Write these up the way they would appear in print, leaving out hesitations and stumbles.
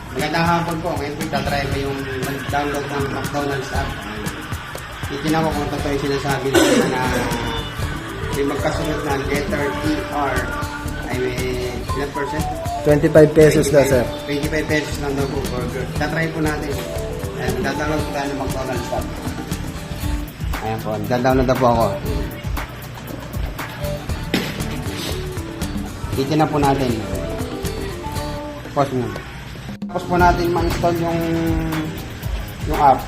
Magandang hapon po. Ngayon po tatry ko yung mag-download ng McDonald's app. Titignan ko kung totoo yung sinasabi nila na may magkasunod na letter TR ay may ilang percent? 25 pesos na, sir. 25 pesos lang daw po burger. Tatry po natin. Ayan, mag-download po tayo ng McDonald's app. Ayan po, mag-download na po ako. Titignan po natin. Pause mo. Tapos po natin ma-install yung app.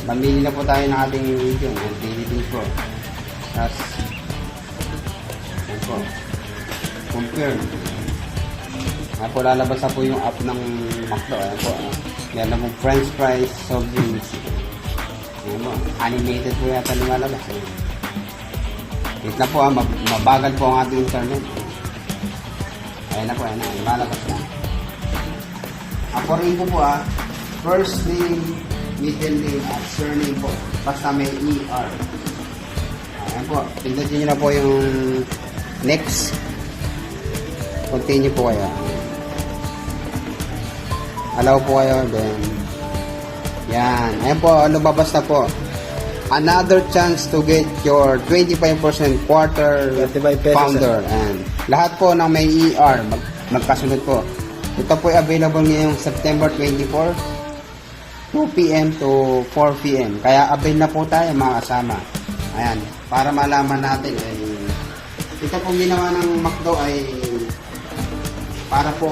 Mamili na po tayo ng ating video. Activity po. Tapos, yan po. Confirm. Ayan po, lalabas na po yung app ng McDo. Ayan po. Yan na po, french fries, soft drinks. Ayan po. Animated po yata lumalabas. Wait na po, mabagal po ang ating internet. Ayan na po, ayan na. Lumalabas na. Aporin ko po first name, middle name, at surname po. Basta may ER. Ayan po. Pindutin nyo na po yung next. Continue po kayo. Allow po kayo. Then, yan. Ayan po. Lumabas na po. Another chance to get your 25% quarter 25 pesos, pounder. And lahat po ng may ER, magkasunod po. Ito po ay available ngayong September 24, 2 p.m. to 4 p.m. Kaya avail na po tayo mga kasama. Ayan, para malaman natin ay ito pong ginawa ng McDo ay para po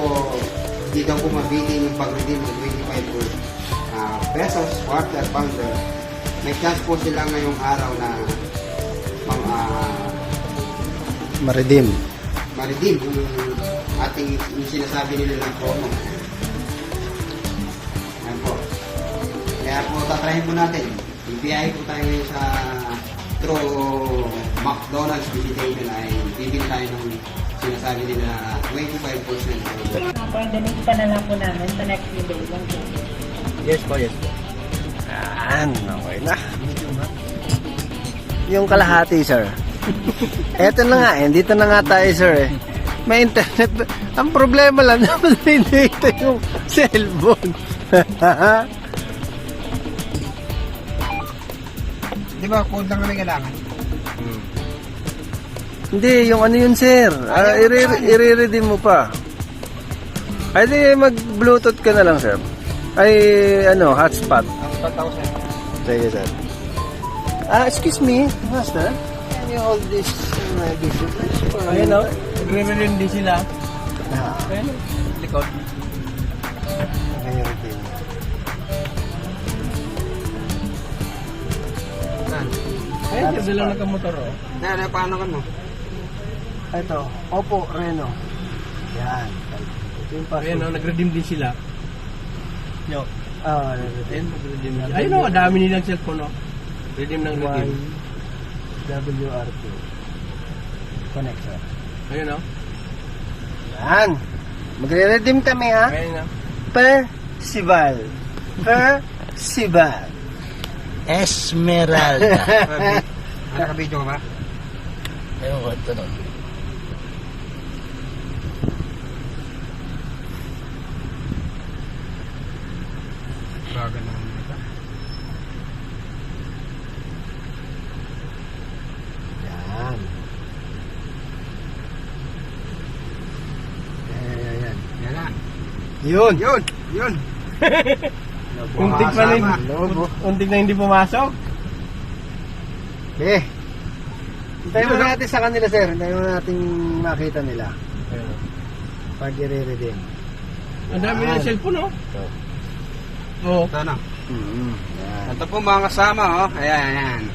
hindi daw po mabili yung pag-redeem ng 25 pesos quarter pounder. May chance po sila ngayong araw na Ma-redeem. ma-redeem yung sinasabi nila ng promo. Ayan po. Kaya po, tatrahin po natin. Ibiyahe po tayo ngayon sa through McDonald's visitation ay bibili tayo ng sinasabi nila 25%. Pandemic pa na lang po namin sa next few days lang po. Yes po, yes po. Yan, okay na. Yung kalahati, sir. Eto na nga, dito na nga tayo, sir. May internet. Ang problema lang, naman dito yung cellphone. Di ba, code lang kami kailangan? Hindi, yung ano yun, sir. I-redeem mo pa. Ay, di mag-bluetooth ka na lang, sir. Ay, hotspot. Hotspot ako, sir. Sige, sir. Excuse me, master. Can you hold this dishes? Ayun o, nagre-renew din sila. Ayun, likod. Ayun din. Saan? Ayun, yung bilang nakamotor o. Paano ka mo? Ito, Oppo Reno. Yan. Ito yung Ayun o, nag-redeem din sila. Yo. redeem. Ayun, nag-redeem din. Ayun o, dami nilang cellphone o. Redeem ng redeem. WRT. Connect, sir. Ayun o. Yan. Magre-redeem kami, ha? Ayun o. Percival. Percival. Esmeralda. Nakaka-video ka ba? Ayun ko, ito no. Baga naman ito. Yan. Yan. Yan na. Yun. Yun. Untik pa rin. Untik na hindi pumasok. Eh. Hintayin mo natin sa kanila, sir. Hintayin mo natin makita nila. Ayun o. Pag i-redeem. Ang dami ng cellphone o. Oo. Ito na. Yan. Ito po mga kasama, Ayan.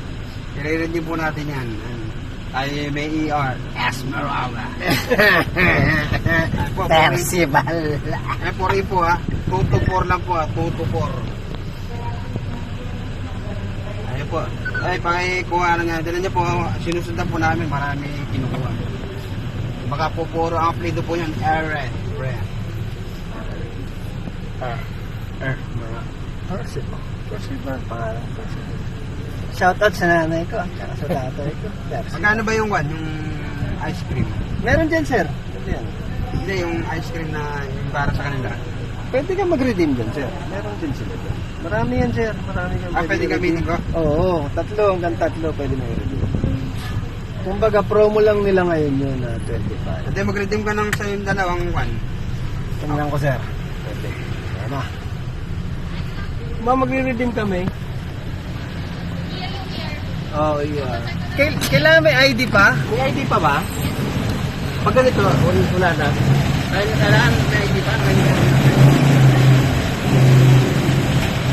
I-redeem po natin yan. Tayo may ER. Esmeralda. Percival. Eh, 4 po 2 to 4 lang po 2 to 4. Ayun po. Ay, pakikuha na nga. Dala niyo po, sinusundan po namin. Marami kinukuha. Baka po puro ang apelido po yun. Percival. Percival. Pangalan Percival. Shoutout sa nanay ko. Tsaka sa tatay ko. Percival. Magkano ba yung yung ice cream? Meron dyan, sir. Ito yan. Hindi, yung ice cream na yung para sa kanila. Pwede ka mag-redeem dyan, sir. Meron din sila dyan. Marami yan, sir. Marami kang Pwede gamitin ko? Oo, 3 hanggang 3 pwede mo i-redeem. Kumbaga, promo lang nila ngayon yun na 25. Pwede mag-redeem ka ng sa yung dalawang one. Tingnan ko, sir. Pwede. Ayan na. Magre-redeem kami. Oh, yeah. Kailangan may ID pa? May ID pa ba? Pag ganito, wala na. Kailangan may ID pa?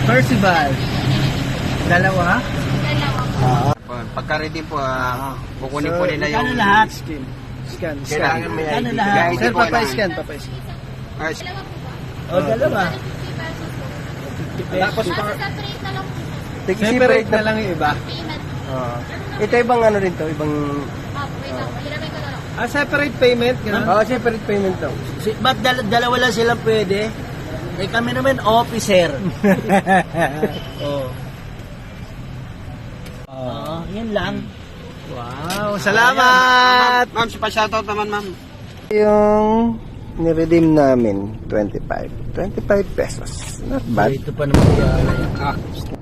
Percival. Dalawa? Pagka-redeem po, kukunin po nila yung... Ano lahat? Scan. Kailangan may Ano ID. lahat? May ID Sir, po papay-scan. Ay, O, dalawa. Tapos, Separate na lang po. separate na lang yung iba. Payment. Ito ibang ano rin to, ibang... Wait lang. Hiramin ko na lang. separate payment? Separate payment to. Ba't dalawa lang sila pwede? Eh kami naman officer. Oo, yun lang. Wow, salamat! Ma'am, pa-shoutout naman, ma'am. Yung niredeem namin, 25 pesos. Not bad. Ito pa naman.